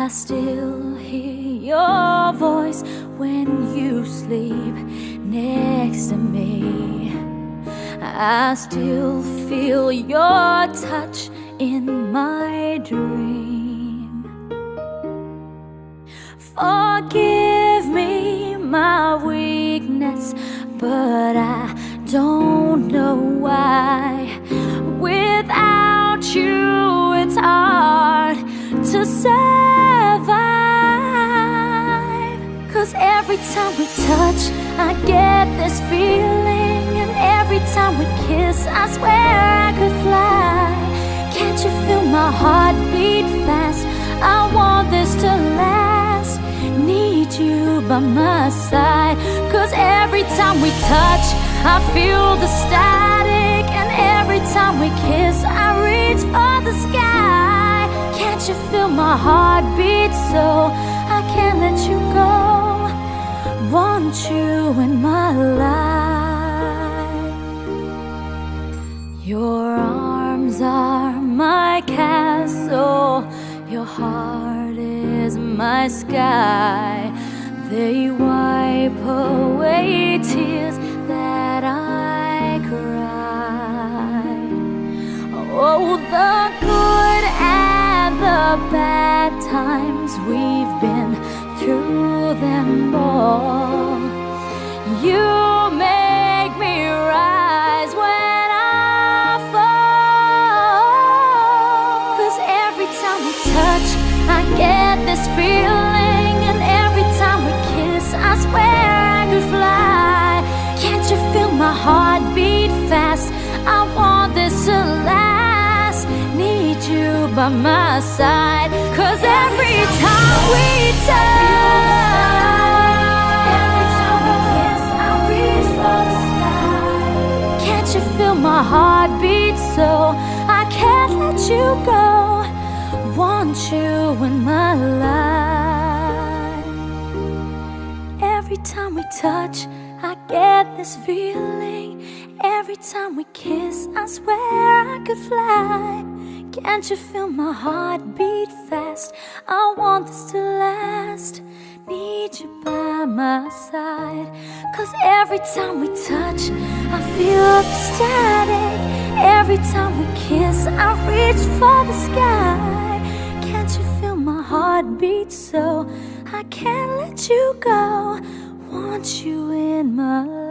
still hear your voice when you sleep next to me. I still feel your touch in my dream. Forgive me my weakness, but I don't know why. Without you, it's hard to survive. 'Cause every time we touch, I get this feeling, and every time we kiss, I swear I could fly. Can't you feel my heart beat fast? I want this to last. Need you by my side. 'Cause every time we touch, I feel the static, and every time we kiss, I reach for the sky. Can't you feel my heart beat so I can't let you go? Want you in my life. Your arms are my castle, your heart is my sky. They wipe away tears that I cried. Oh, the good and the bad times, we've been through them all. You make me rise when I fall. 'Cause every time we touch, I get this feeling, and every time we kiss, I swear I could fly. Can't you feel my heart beat fast? I want this to last. Need you by my side. 'Cause every time we touch, every time we kiss, I reach for the sky. Can't you feel my heart beat so I can't let you go? Want you in my life. Every time we touch, I get this feeling. Every time we kiss, I swear I could fly. Can't you feel my heart beat fast? I want this to last. Need you by my side. 'Cause every time we touch, I feel the static. Every time we kiss, I reach for the sky. Can't you feel my heart beat so I can't let you go? Want you in my life.